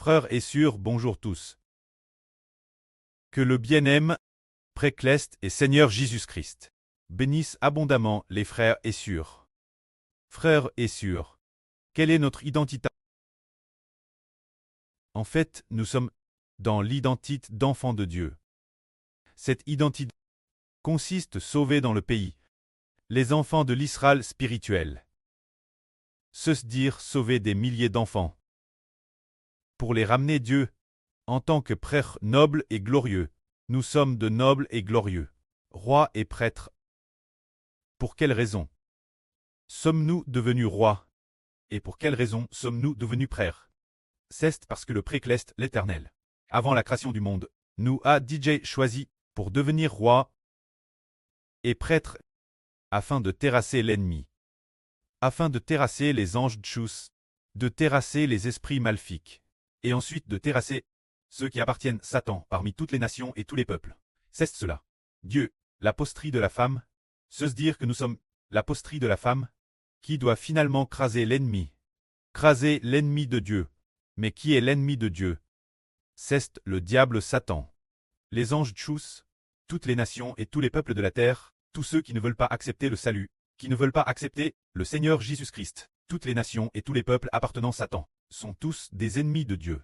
Frères et sœurs, bonjour tous. Que le bien-aime, Précleste et Seigneur Jésus-Christ bénisse abondamment les frères et sœurs. Frères et sœurs, quelle est notre identité? En fait, nous sommes dans l'identité d'enfants de Dieu. Cette identité consiste à sauver dans le pays les enfants de l'Israël spirituel. Se dire sauver des milliers d'enfants. Pour les ramener Dieu, en tant que prêtres nobles et glorieux, nous sommes de nobles et glorieux, rois et prêtres. Pour quelle raison sommes-nous devenus rois? Et pour quelle raison sommes-nous devenus prêtres? C'est parce que le Précleste, l'Éternel, avant la création du monde, nous a DJ choisi pour devenir rois et prêtres, afin de terrasser l'ennemi, afin de terrasser les anges tchous, de terrasser les esprits maléfiques, et ensuite de terrasser ceux qui appartiennent Satan parmi toutes les nations et tous les peuples. C'est cela. Dieu, la posterie de la femme, se dire que nous sommes la posterie de la femme, qui doit finalement craser l'ennemi de Dieu. Mais qui est l'ennemi de Dieu? C'est le diable Satan. Les anges tchous, toutes les nations et tous les peuples de la terre, tous ceux qui ne veulent pas accepter le salut, qui ne veulent pas accepter le Seigneur Jésus-Christ, toutes les nations et tous les peuples appartenant à Satan, sont tous des ennemis de Dieu.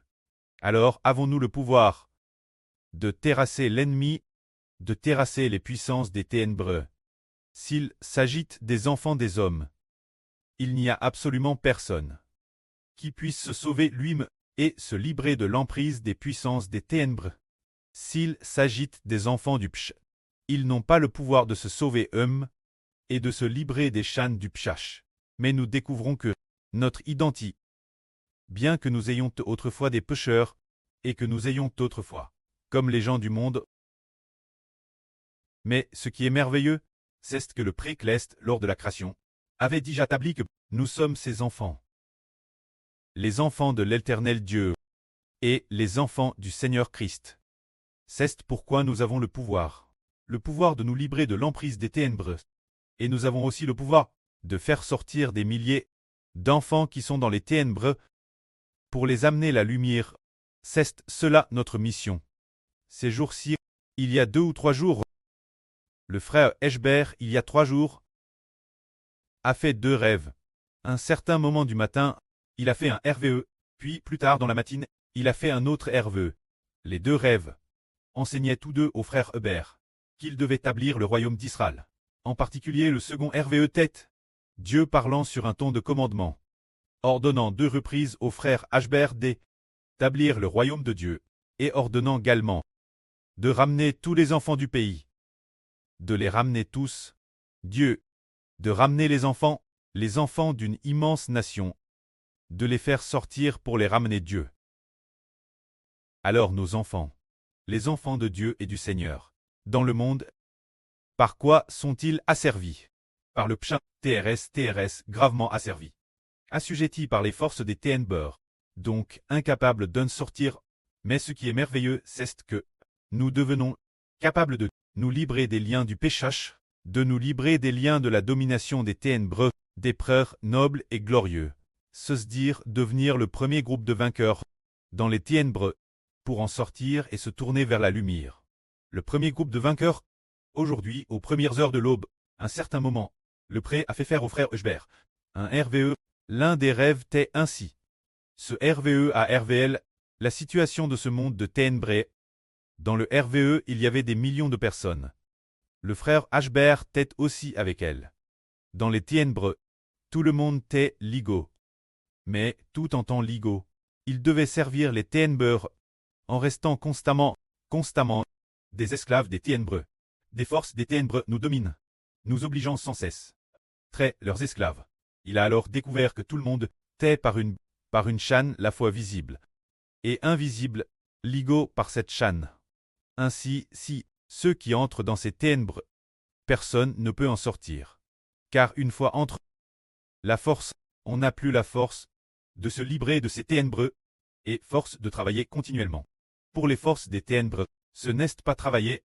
Alors avons-nous le pouvoir de terrasser l'ennemi, de terrasser les puissances des ténébreux? S'il s'agit des enfants des hommes, il n'y a absolument personne qui puisse se sauver lui-même et se libérer de l'emprise des puissances des ténèbres. S'il s'agit des enfants du Psh, ils n'ont pas le pouvoir de se sauver eux-mêmes et de se libérer des chaînes du Pshach. Mais nous découvrons que notre identité, bien que nous ayons autrefois des pécheurs, et que nous ayons autrefois, comme les gens du monde. Mais ce qui est merveilleux, c'est que le Précleste, lors de la création, avait déjà établi que nous sommes ses enfants. Les enfants de l'Éternel Dieu et les enfants du Seigneur Christ. C'est pourquoi nous avons le pouvoir de nous libérer de l'emprise des ténèbres. Et nous avons aussi le pouvoir de faire sortir des milliers d'enfants qui sont dans les ténèbres pour les amener la lumière. C'est cela notre mission. Ces jours-ci, il y a 2 ou 3 jours, le frère Eshbert, il y a 3 jours, a fait 2 rêves. Un certain moment du matin, il a fait un RVE, puis plus tard dans la matinée, il a fait un autre RVE. Les 2 rêves enseignaient tous deux au frère Hubert qu'il devait établir le royaume d'Israël. En particulier le second RVE tête, Dieu parlant sur un ton de commandement, ordonnant 2 reprises au frère Hubert d'établir le royaume de Dieu, et ordonnant également de ramener tous les enfants du pays, de les ramener tous, Dieu, de ramener les enfants d'une immense nation, de les faire sortir pour les ramener Dieu. Alors nos enfants, les enfants de Dieu et du Seigneur, dans le monde, par quoi sont-ils asservis? Par le Pshat, TRS, gravement asservis. Assujettis par les forces des ténèbres, donc incapables d'en sortir. Mais ce qui est merveilleux, c'est que nous devenons capables de nous libérer des liens du péchage, de nous libérer des liens de la domination des ténèbres, des prêtres nobles et glorieux. Se dire devenir le premier groupe de vainqueurs dans les ténèbres, pour en sortir et se tourner vers la lumière. Le premier groupe de vainqueurs, aujourd'hui, aux premières heures de l'aube, un certain moment, le prêtre a fait faire au frère Eshbert un RVE. L'un des rêves était ainsi. Ce RVE à RVL, la situation de ce monde de ténèbres. Dans le RVE, il y avait des millions de personnes. Le frère Eshbert était aussi avec elle. Dans les ténèbres, tout le monde était ligo. Mais, tout en temps ligo, il devait servir les ténèbres en restant constamment, des esclaves des ténèbres. Des forces des ténèbres nous dominent, nous obligeant sans cesse. Très leurs esclaves. Il a alors découvert que tout le monde était par une chaîne la fois visible et invisible, ligo par cette chaîne. Ainsi, si ceux qui entrent dans ces ténèbres, personne ne peut en sortir. Car une fois entre la force, on n'a plus la force de se libérer de ces ténèbres et force de travailler continuellement. Pour les forces des ténèbres, ce n'est pas travailler,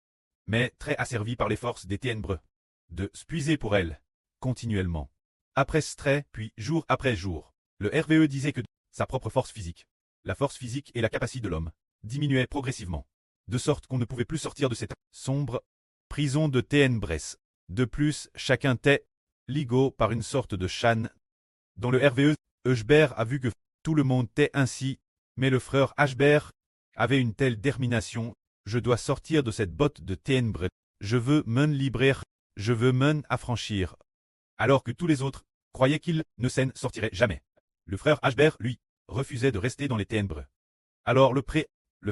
mais très asservi par les forces des ténèbres, de s'puiser pour elles, continuellement. Après trait, puis jour après jour, le RVE disait que sa propre force physique la force physique et la capacité de l'homme diminuaient progressivement, de sorte qu'on ne pouvait plus sortir de cette sombre prison de ténèbres. De plus, chacun était ligo par une sorte de chaîne. Dans le RVE, Eschber a vu que tout le monde était ainsi, mais le frère Eschber avait une telle détermination. Je dois sortir de cette botte de ténèbres. Je veux m'en libérer. Je veux m'en affranchir. Alors que tous les autres croyaient qu'il ne s'en sortirait jamais. Le frère Eschber, lui, refusait de rester dans les ténèbres. Alors le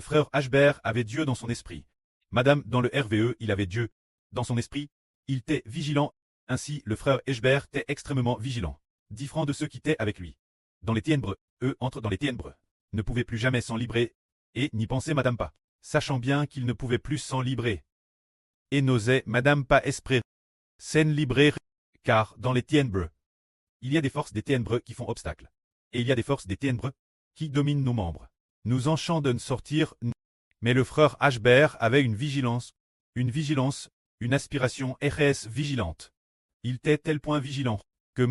frère Eschber avait Dieu dans son esprit. Madame, dans le RVE, il avait Dieu dans son esprit. Il était vigilant. Ainsi, le frère Eschber était extrêmement vigilant, différent de ceux qui étaient avec lui. Dans les ténèbres, eux entrent dans les ténèbres, ne pouvaient plus jamais s'en libérer, et n'y pensait Madame pas, sachant bien qu'ils ne pouvaient plus s'en libérer. Et n'osait Madame pas espérer s'en libérer, car dans les ténèbres, il y a des forces des ténèbres qui font obstacle, et il y a des forces des ténèbres qui dominent nos membres. Nous enchant de ne sortir, mais le frère Eschber avait une vigilance, une aspiration RS vigilante. Il était tel point vigilant que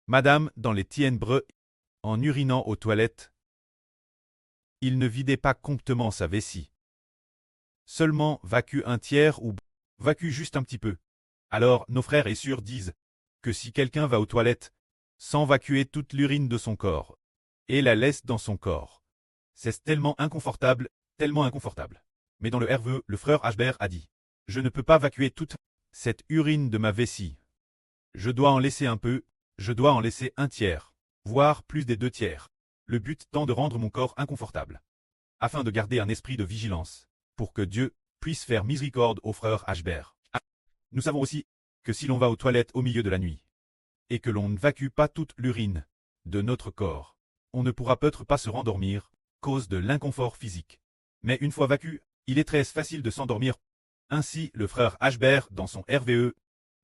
Madame, dans les ténèbres, en urinant aux toilettes, il ne vidait pas promptement sa vessie. Seulement vacue un tiers ou vacue juste un petit peu. Alors nos frères et sœurs disent que si quelqu'un va aux toilettes, sans vacuer toute l'urine de son corps, et la laisse dans son corps, c'est tellement inconfortable, tellement inconfortable. Mais dans le RVE, le frère Eschber a dit, je ne peux pas vacuer toute cette urine de ma vessie. Je dois en laisser un peu, je dois en laisser un tiers, voire plus des 2 tiers. Le but étant de rendre mon corps inconfortable, afin de garder un esprit de vigilance, pour que Dieu puisse faire miséricorde au frère Eschber. Nous savons aussi que si l'on va aux toilettes au milieu de la nuit, et que l'on ne vacue pas toute l'urine de notre corps, on ne pourra peut-être pas se rendormir, cause de l'inconfort physique. Mais une fois vacu, il est très facile de s'endormir. Ainsi, le frère Eschber, dans son RVE,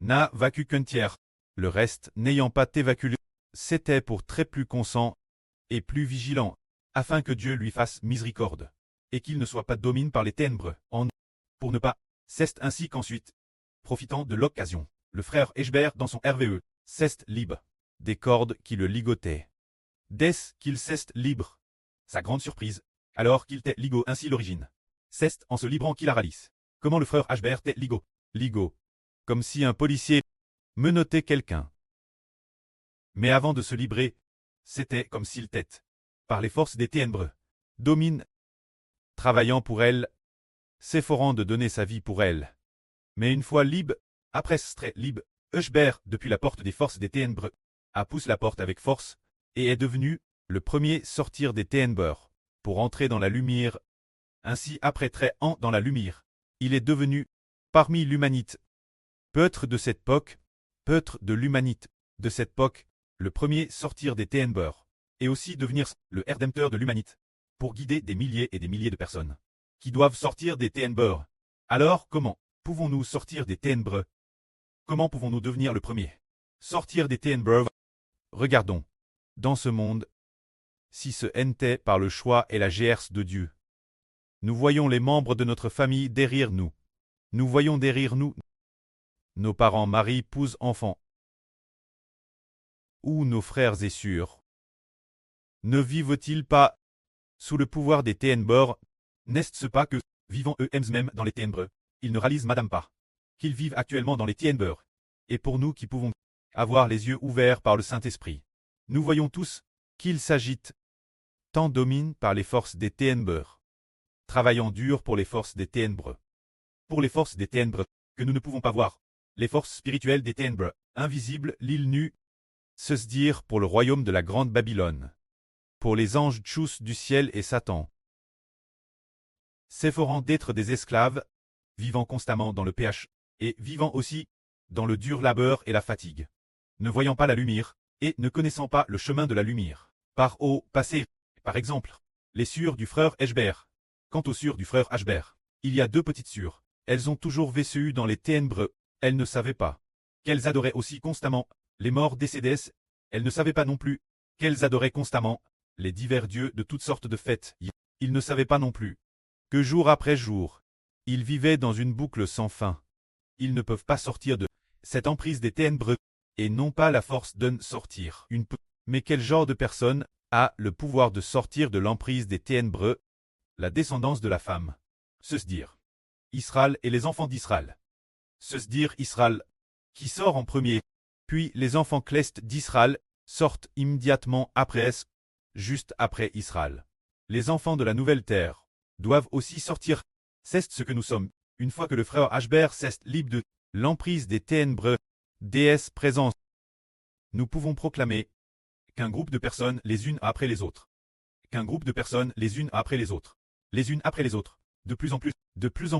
n'a vacu qu'un tiers. Le reste, n'ayant pas évacué, c'était pour très plus consent et plus vigilant, afin que Dieu lui fasse miséricorde, et qu'il ne soit pas dominé par les ténèbres, pour ne pas. C'est ainsi qu'ensuite, profitant de l'occasion, le frère Eschber, dans son RVE, cesse libre des cordes qui le ligotaient. Dès qu'il cesse libre, sa grande surprise, alors qu'il était ligo ainsi l'origine. C'est en se librant qu'il a ralice. Comment le frère Eschber était ligo? Ligo. Comme si un policier menottait quelqu'un. Mais avant de se libérer, c'était comme s'il était, par les forces des ténèbres, domine, travaillant pour elle, s'efforant de donner sa vie pour elle. Mais une fois libre, après très libre, Eschber, depuis la porte des forces des ténèbres, a poussé la porte avec force, et est devenu le premier sortir des ténèbres, pour entrer dans la lumière. Ainsi après très an dans la lumière, il est devenu, parmi l'humanité, peut-être de cette époque, peut-être de l'humanité, de cette époque, le premier sortir des ténèbres, et aussi devenir le rédempteur de l'humanité, pour guider des milliers et des milliers de personnes, qui doivent sortir des ténèbres. Alors comment pouvons-nous sortir des ténèbres? Comment pouvons-nous devenir le premier? Sortir des ténèbres. Regardons, dans ce monde, si ce n'était par le choix et la grâce de Dieu. Nous voyons les membres de notre famille derrière nous. Nous voyons derrière nous nos parents, mari, épouse, enfants. Ou nos frères et sœurs. Ne vivent-ils pas sous le pouvoir des ténèbres? N'est-ce pas que, vivant eux-mêmes dans les ténèbres, ils ne réalisent madame pas qu'ils vivent actuellement dans les ténèbres? Et pour nous qui pouvons avoir les yeux ouverts par le Saint-Esprit, nous voyons tous qu'ils s'agitent, tant dominent par les forces des ténèbres, travaillant dur pour les forces des ténèbres. Pour les forces des ténèbres, que nous ne pouvons pas voir, les forces spirituelles des ténèbres, invisibles, l'île nue, se dire pour le royaume de la grande Babylone, pour les anges tchous du ciel et Satan, s'efforant d'être des esclaves, vivant constamment dans le péché, et vivant aussi dans le dur labeur et la fatigue, ne voyant pas la lumière, et ne connaissant pas le chemin de la lumière, par haut passé, par exemple, les sœurs du frère Eschber. Quant aux sœurs du frère Eschber, il y a 2 petites sœurs, elles ont toujours vécu dans les ténèbres, elles ne savaient pas qu'elles adoraient aussi constamment les morts décédés, elles ne savaient pas non plus qu'elles adoraient constamment les divers dieux de toutes sortes de fêtes, ils ne savaient pas non plus que jour après jour, ils vivaient dans une boucle sans fin. Ils ne peuvent pas sortir de cette emprise des ténèbres, et n'ont pas la force de sortir. Mais quel genre de personne a le pouvoir de sortir de l'emprise des ténèbres, la descendance de la femme. Se dire Israël et les enfants d'Israël. Se dire Israël, qui sort en premier, puis les enfants clestes d'Israël sortent immédiatement après, juste après Israël. Les enfants de la nouvelle terre doivent aussi sortir. C'est ce que nous sommes, une fois que le frère Ashbert s'est libre de l'emprise des ténèbres, déesse présence. Nous pouvons proclamer qu'un groupe de personnes les unes après les autres. Qu'un groupe de personnes les unes après les autres. Les unes après les autres. De plus en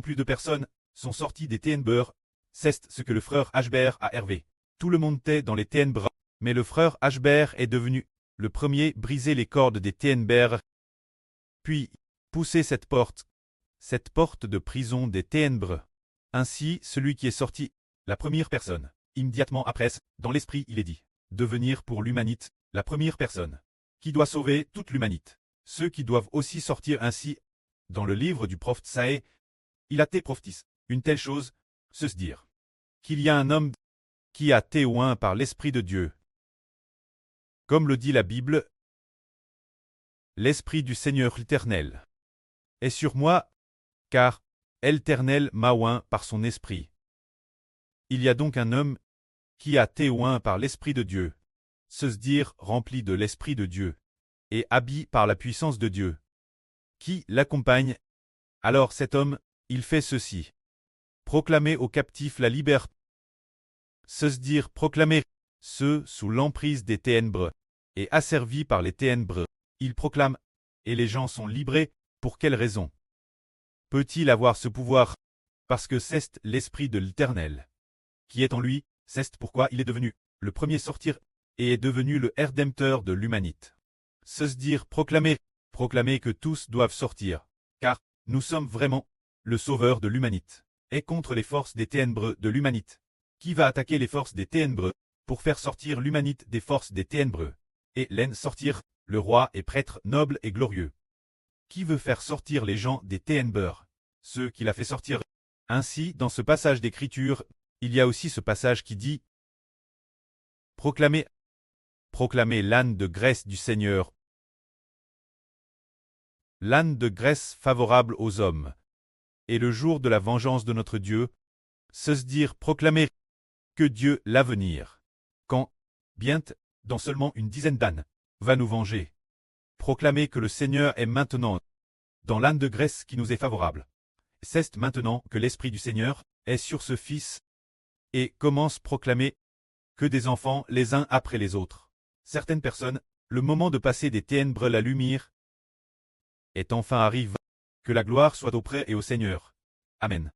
plus de personnes sont sorties des ténèbres. C'est ce que le frère Ashbert a hervé. Tout le monde était dans les ténèbres, mais le frère Ashbert est devenu le premier briser les cordes des ténèbres. Puis, pousser cette porte de prison des ténèbres. Ainsi, celui qui est sorti, la première personne, immédiatement après, dans l'esprit il est dit, devenir pour l'humanité, la première personne, qui doit sauver toute l'humanité. Ceux qui doivent aussi sortir ainsi, dans le livre du prophète Saé, il a été prophétisé une telle chose, se dire, qu'il y a un homme qui a été oint par l'Esprit de Dieu. Comme le dit la Bible, l'Esprit du Seigneur l'Éternel est sur moi, car l'Éternel m'a oint par son Esprit. Il y a donc un homme qui a été oint par l'Esprit de Dieu, se dire rempli de l'Esprit de Dieu, et habillé par la puissance de Dieu, qui l'accompagne. Alors cet homme, il fait ceci. Proclamer aux captifs la liberté. Se dire proclamer ceux sous l'emprise des ténèbres, et asservis par les ténèbres, il proclame, et les gens sont libérés. Pour quelle raison peut-il avoir ce pouvoir? Parce que c'est l'Esprit de l'Éternel qui est en lui, c'est pourquoi il est devenu le premier sortir, et est devenu le Rédempteur de l'humanité. Se dire proclamer que tous doivent sortir, car nous sommes vraiment le sauveur de l'humanité, et contre les forces des ténèbres de l'humanité. Qui va attaquer les forces des ténèbres pour faire sortir l'humanité des forces des ténèbres, et l'en sortir, le roi et prêtre noble et glorieux? Qui veut faire sortir les gens des ténèbres? Ceux qu'il a fait sortir. Ainsi, dans ce passage d'écriture, il y a aussi ce passage qui dit proclamez l'âne de graisse du Seigneur, l'âne de graisse favorable aux hommes, et le jour de la vengeance de notre Dieu, se dire proclamer que Dieu l'avenir, quand, bientôt, dans seulement une dizaine d'ânes, va nous venger. Proclamer que le Seigneur est maintenant dans l'âne de graisse qui nous est favorable. C'est maintenant que l'Esprit du Seigneur est sur ce Fils, et commence proclamer que des enfants les uns après les autres. Certaines personnes, le moment de passer des ténèbres à la lumière est enfin arrivé. Que la gloire soit auprès et au Seigneur. Amen.